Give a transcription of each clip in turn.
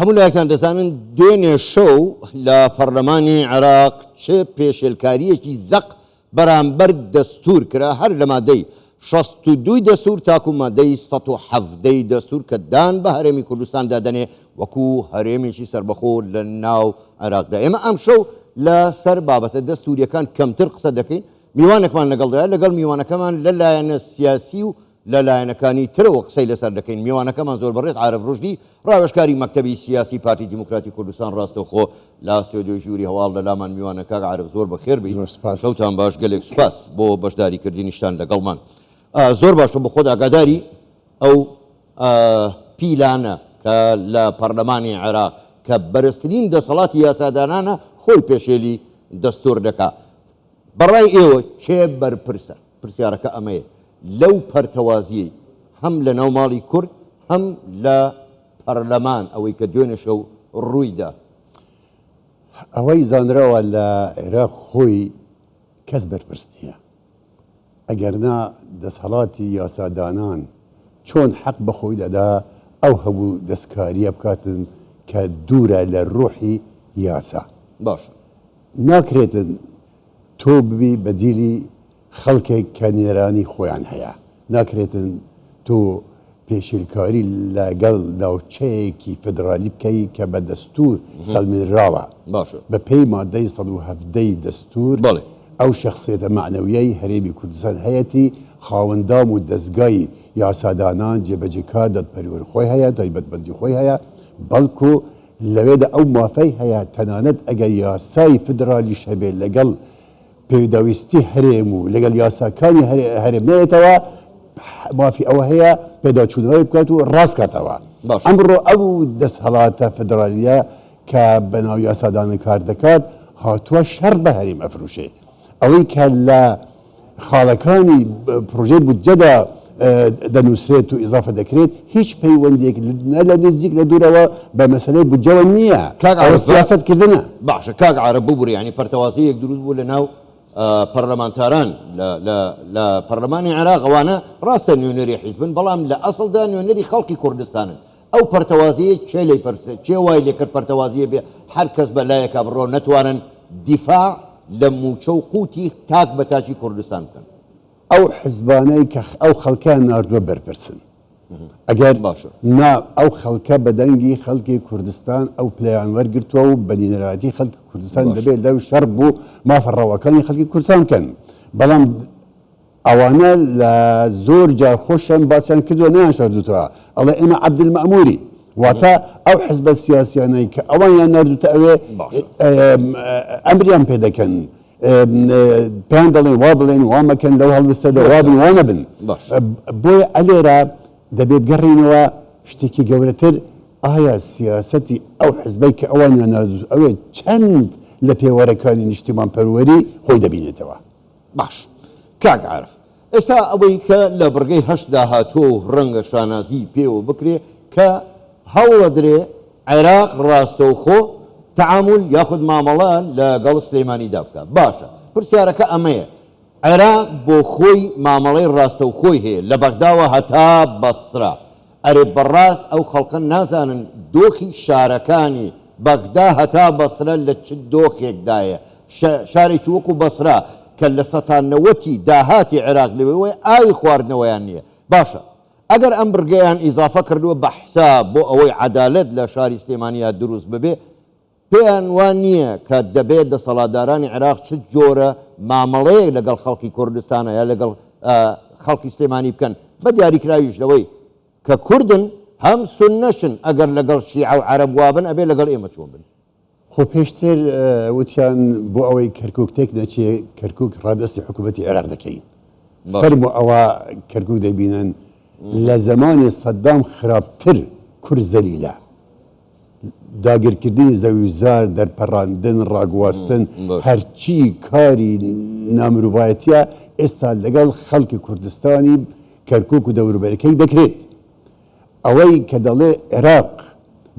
هەموو لایەکان دەزانن دوێنێ شەو لە پەرلەمانی عێراق چه پێشێلکاریەکی زەق بەرامبەر دەستور کرا هەر لە مادەی 62 دەستور تاکو مادەی 117 دەستور کە دان بە هەرێمی کوردستاندا دەنێ وەکو هەرێمێکی سربەخۆ لە ناو عێراقدا. ئێمە ئەم شەو لە سەر بابەتە دەستوریەکان کەمتر قسە دەکەین، میوانێکمان لەگەڵدایە لەگەڵ میوانەکەمان لە لایەنە سیاسی و لە لایەنەکانی ترەوە قسەی لەسەر دەکەین. میوانەکەمان زۆر بەڕێز عارف ڕوژدی ڕاوێژکاری مەکتەبی سیاسی پارتی دیموکراتی کوردستان ڕاستەوخۆ لە ستۆدیۆی ژووری هەواڵ لە لامان میوانەکە عارف زۆر بەخێر بی شەوتان باش گەلێک سوپاس بۆ بەشداریکردنیشتان لەگەڵمان. زۆر باشە بۆ خۆت ئاگاداری ئەو پیلانە کە لە پەرلەمانی عێراق کە بەرزترین دەسەڵاتی یاسادانانە خۆی پێشێلی دەستور دەکا. بەڕای ئێوە کێ بەرپرسە؟ پرسیارەکە ئەمەیە لەو پەرتەوازیەی هەم لە ناو ماڵی کورد هەم لە پەرلەمان ئەوەی کە دوێنێ شەو ڕوویدا. ئەوەی زانراوە لە عێراق خۆی کەس بەرپرس نییە، ئەگەرنا دەسەڵاتی یاسادانان چۆن حەق بەخۆی دەدا ئەو هەبوو دەستکاریە بکاتن کە دوورە لە ڕۆحی یاسا. باشە ناکرێتن تۆ ببی بەدیلی خەڵکێک کە نێرانی خۆیان هەیە، ناکرێتن تۆ پێشیلکاری لەگەڵ ناوچەیەکی فدرالی بکەی کە بە دەستور سەلمێنراوە بە پێی مادەی 117 دەستور ئەو شخصیەتە معنەویەی هەرێمی کوردستان هەیەی خاوەندام و دەستگای یاسادانان جێبەجێکار دەدپەروەر خۆی هەیە، تایبەتمەندی خۆی هەیە، بەڵکو لەوێدا ئەو مافەی هەیە تەنانەت ئەگەر یاسای فدرالی شەبێ لەگەڵ پێداویستی هەرێم و لەگەڵ یاساکانی هەرێم نێتەوە مافی ئەوە هەیە پێداچوونەوەی بکات و ڕاستکاتەوە. ئەمڕۆ ئەو دەستهەڵاتە فدرالیە کە بەناو یاسادانە کار دەکات هاتووە شەڕ بە هەرێم ئەفروشێ. ئەوەی کە لە خاڵەکانی پرۆژەی بودجەدا دەنووسرێت و ئیزافە دەکرێت هیچ پەیوەندێک لە نزیک لە دوورەوە بە مەسەلەی بودجەوە نییە، سیاستکردنە. باشە کاک عارف ببووری ینی پەرتەوازیەک دروست بوو لە ناو پەرلەمانتاران لە پەرلەمانی عێراق ئەوانە ڕاستە نوێنەری حیزبن بەڵام لە ئەسڵدا نوێنەری خەڵکی کوردستانن. ئەو پەرتەوازیە چێ لی پرسێت چێ وای لێکرد پەرتەوازیە بێ هەر کەس بە لایەکە بڕۆ نەتوانن دیفاع لە موچە و قوتی تاک بە تاجی کوردستان بکەن. ئەو حزبانەی کە ئەو خەڵکیان ناردووە بەرپرسن ئەگەر ئەو خەڵکە بەدەنگی خەڵکی کوردستان ئەو پلەیان وەرگرتووە و بەنینەراتی خەڵکی کوردستان دەبێت لەو شەڕ بوو مافەڕەوەکانی خەڵکی کوردستان بکەن. بەڵام ئەوانە لە زۆر جار خۆشیان باسییان کردووە نیان شاردوتەوە ئەڵێ ئێمە عەبدولمەئموری واتە ئەو حزبە سیاسیانەی کە ئەوانیان ناردوتە ئەوێ ئەمریان پێ دەکەن پێیان دەڵێن وا بڵێن وا مەکەن لەو هەڵویستەدا وا بن وا نەبن. بۆیە ئەلێرە دەبێت بگەڕێنەوە شتێکی گەورەتر ئایا سیاسەتی ئەو حزبەی کە ئەوانیان ناردوت ئەوێ چەند لە پێوەرەکانی نیشتیمان پەروەری خۆی دەبینێتەوە. باش کاک عارف ئێستا ئەوەی کە لە بڕگەی هەشتدا هاتووە و ڕەنگە شانازی پێوە بکرێ کە هەوڵەدرێ عێراق ڕاستەوخۆ تعامل یاخود مامەڵە لەگەڵ سلەیمانیدا بکە. باشە پرسیارەکە ئەمەیە عێراق بۆ خۆی مامەڵەی ڕاستەوخۆی هەیە لە بەغداوە هەتا بەسرا. ئەرێ بەڕاست ئەو خەڵکن نازانن دۆخی شارەکانی بەغدا هەتا بەسرە لە چ دۆخێکدایە. شارێکی وەکو بەسرا کە لە سەتانەوەتی داهاتی عێراق لەوێ ئاوی خواردنەوەیان نییە. باشە ئەگەر ئەم بڕگەیان ئیزافە کردووە بە حساب بۆ ئەوەی عەدالەت لە شاری سلێمانیا دروست ببێ پێیان وان نییە کە دەبێت دەسەڵاتدارانی عێراق چ جۆرە مامەڵەیەک لەگەڵ خەڵکی کوردستانە یا لەگەڵ خەڵکی سلێمانی بکەن بە دیاریکراویش لەوەی کە کوردن هەم سوننەشن ئەگەر لەگەڵ شیعە و عەرەب وابن ئەبێ لەگەڵ ئێمە چۆن بن. خۆ پێشتر وتیان بۆ ئەوەی کەرکووک تێک نەچێ کەرکووک ڕادستی حکوومەتی عێراق دەکەین. فەرموو ئەوە کەرکووک دەبینن لە زمانی سەدام خراپتر کورد زەلیلە. داگیرکردنی زەویزار دەرپەڕاندن ڕاگواستن هەرچی کاری نامرۆڤایەتیە ئێستا لەگەڵ خەڵکی کوردستانی کەرکووک و دەوروبەرەکەی دەکرێت. ئەوەی کە دەڵێ عێراق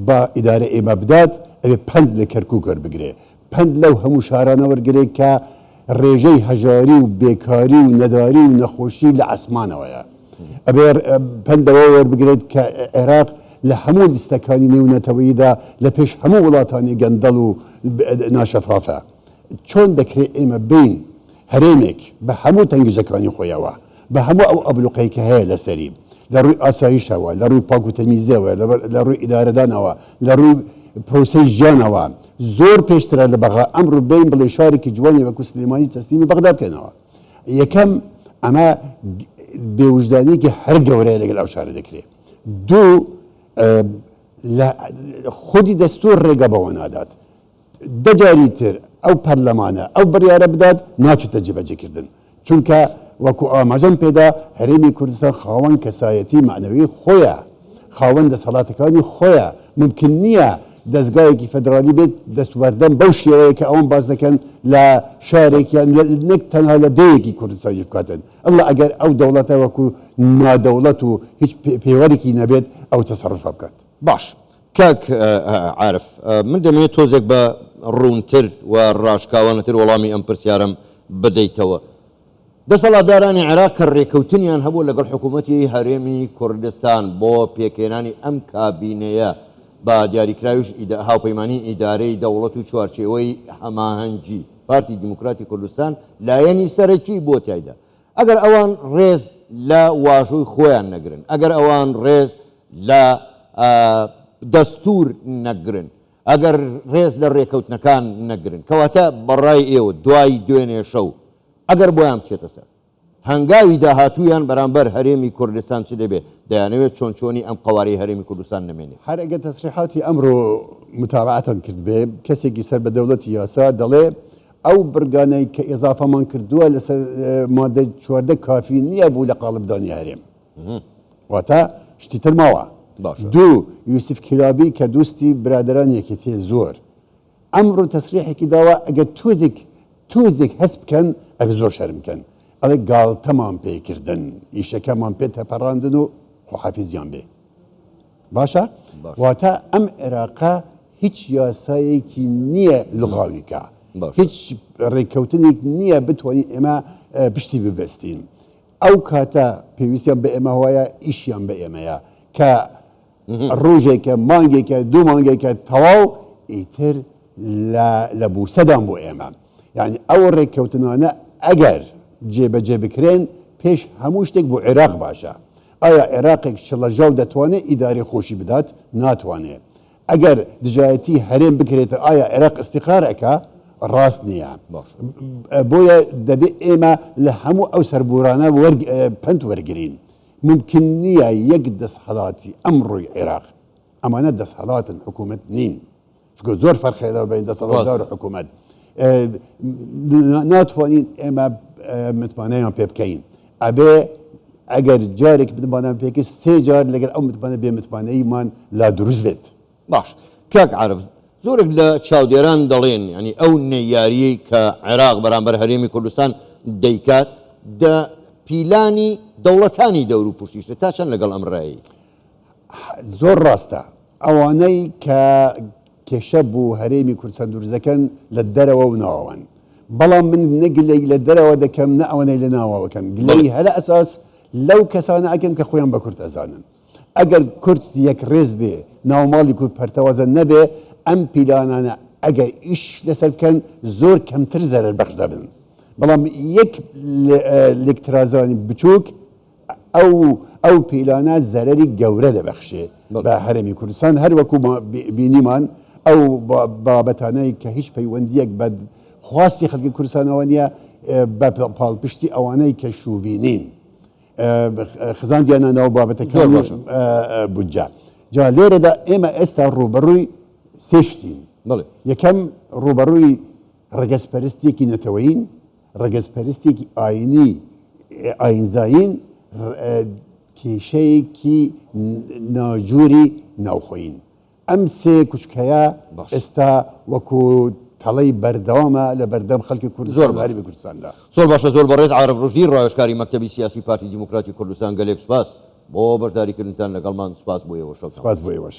بە ئیدارە ئێمە بدات ئەوێ پەند لە کەرکووک وەربگرێ، پەند لەو هەموو شارانە وەرگرێت کە ڕێژەی هەژاری و بێکاری و نەداری و نەخۆشی لە ئاسمانەوەیە. ئەبێ پەندەوە وەربگرێت کە عێراق لە هەموو لیستەکانی نێونەتەوەییدا لە پێش هەموو وڵاتانی گەندەڵ و ناشەفافە چۆن دەکرێت ئێمە بین هەرێمێک بە هەموو تەنگژەکانی خۆیەوە بە هەموو ئەو ئەبلوقەی کە هەیە لەسەری لە ڕووی ئاسایشەوە لە ڕووی پاک و تەمیزەوە لە ڕووی ئیدارەدانەوە لە ڕووی پرۆسەی ژیانەوە زۆر پێشترە لە بەغا ئەمڕۆ بین بڵێ شارێکی جوانی وەکو سلێمانی تەسلیمی بەغدا بکەنەوە یەکەم ئەمە بێوجدانێکی هەر گەورەیە لەگەڵ ئەو شارە دەکرێت دوو خودی دەستور ڕێگە بەوە نادات دەجاری تر ئەو پەرلەمانە ئەو بڕیارە بدات ناچێتە جێبەجێکردن چونکە وەکو ئاماژەم پێدا هەرێمی کوردستان خاوەن کەسایەتی معنەوی خۆیە خاوەن دەسەڵاتەکانی خۆیە ممکن نییە دەستگایەکی فەدرالی بێت دەستوەردەم بەو شێوەیە کە ئەوم باز دەکەن لە شارێکیان نەک تەنها لە دەیەکی کوردستانی بکاتن ئەڵڵا ئەگەر ئەو دەوڵەتە وەکو نادەوڵەت و هیچ پێوەرێکی نەبێت ئەو تەسەڕوفە بکات باش کاک عارف من دەمەوێت تۆزێک بە ڕوونتر و ڕاشکاوانەتر وەڵامی ئەم پرسیارم بدەیتەوە دەسەڵاتدارانی عێراق کە ڕێکەوتنیان هەبوو لەگەڵ حکوومەتی هەرێمی کوردستان بۆ پێکێنانی ئەم کابینەیە با دیاریکراویش هاوپەیمانی ئیدارەی دەوڵەت و چوارچێوەی هەماهەنگی پارتی دیموکراتی کوردستان لایەنی سەرەکی بۆ تایدا ئەگەر ئەوان ڕێز لە واژۆی خۆیان نەگرن ئەگەر ئەوان ڕێز لە دەستور نەگرن ئەگەر ڕێز لە ڕێکەوتنەکان نەگرن کەواتە بەڕای ئێوە دوای دوێنێ شەو ئەگەر بۆیان بچێتە سەر هەنگاوی داهاتوویان بەرامبەر هەرێمی کوردستان چ دەبێت دەیانەوێت چۆنچۆنی ئەم قەوارەی هەرێمی کوردستان نمێنێت هەر ئەگەر تەسریحاتی ئەمڕۆ متابعەتان کرد بێ کەسێکی سەر بە دەوڵەتی یاسا دەڵێ ئەو برگانەی کە ئێزافەمان کردووە لەسەر مادە چواردە کافی نییە بوو لە قاڵبدانی هەرێم واتە شتی تر ماوە دوو یوسف کلابی کە دوستی برادران یەکێتی زۆر ئەمڕۆ تەسریحێکی داوە ئەگەر تۆزێک هەست بکەن ئەگە زۆر شەرم بکەن ئەڵێ گاڵتەمان پێکردن ئیشەکەمان پێ تەپەڕاندن و خۆحافیزیان بێ باشە واتە ئەم عێراقا هیچ یاسایەکی نییە لغاویکە هیچ ڕێککەوتنێک نییە بتوانین ئێمە پشتی ببەستین ئەو کاتە پێویستیان بە ئێمە وایە ئیشیان بە ئێمەیە کە ڕۆژێکە مانگێکە دوو مانگێکە تەواو ئیتر لە بوسەدان بۆ ئێمە یعنی ئەو ڕێککەوتنانە ئەگەر جێبەجێ بکرێن پێش هەموو شتێک بۆ عێراق باشە ئایا عێراقێک شڵەژاو دەتوانێت ئیداری خۆشی بدات ناتوانێت ئەگەر دژایەتی هەرێم بکرێتە ئایا عێراق استیقرارەکە ڕاست نییە بۆیە دەبێت ئێمە لە هەموو ئەو سەربورانە پند وەرگین ممکن نییە یەک دەستهەڵاتی ئەمڕۆی عێراق ئەمانە دەستهەڵاتن حکوومەت نین چکە زۆر فەرقێدا بین دەسەڵاتدار و حکوومەت ناتوانین ئێمە متمانەیان پێ بکەین ئەبێ ئەگەر جارێک متمانیان پێکرد سێ جار لەگەر ئەو متمانە بێ متمانەیمان لا دروست بێت باش کاک عارف زۆرێک لە چاودێران دەڵێن ینی ئەو نەیاریەی کە عێراق بەرامبەر هەرێمی کوردستان دەیکات پیلانی دەوڵەتانی دەور و پشتیشتە تا چەند لەگەڵ ئەم ڕایی زۆر ڕاستە ئەوانەی کە کێشە بوو هەرێمی کوردستان دروستەکەن لە دەرەوە و ناوەوەن بەڵام من نەگلەی لە دەرەوە دەکەم نە ئەوەنەی لە ناوەوەکەم گلەی هەرە ئەساس لەو کەسانە ئەکەم کە خۆیان بە کورد ئەزانن ئەگەر کورد یەک ڕێز بێ ناوماڵی کورد پەرتەوازە نەبێ ئەم پیلانانە ئەگەر ئیش لەسەر بکەن زۆر کەمتر زەرەر بەخش دەبن بەڵام یەک لێکترازانی بچووک ئەو پیلانە زەرەری گەورە دەبەخشێ بە هەرێمی کوردستان هەر وەکو بینیمان ئەو بابەتانەی کە هیچ پەیوەندیەک بە خواستی خەڵکی کوردستانەوە نییە بە پاڵپشتی ئەوانەی کە شوڤینین خزاندیانە ناو بابەتەکانی بودجە جا لێرەدا ئێمە ئێستا ڕوبەڕووی سێشتین یەکەم ڕوبەڕووی ڕەگەزپەرستێکی نەتەوەین ڕەگەزپەرستێکی ئاینی ئاینزاین کێشەیەکی ناجووری ناوخۆین ئەم سێ کوچکەیە ئێستا وەکو تەڵەی بەردەوامە لە بەردەم خەڵکی کوردستان هەرێمی کوردستاندا زۆر باشە زۆر بەڕێز عارف ڕۆژدی ڕایشکاری مەکتەبی سیاسی پارتی دیموکراتی کوردستان گەلێک سوپاس بۆ بەشداریکردنتان لەگەڵمان سوپاس بۆ ئێوە سوپاس بۆ ئێوەش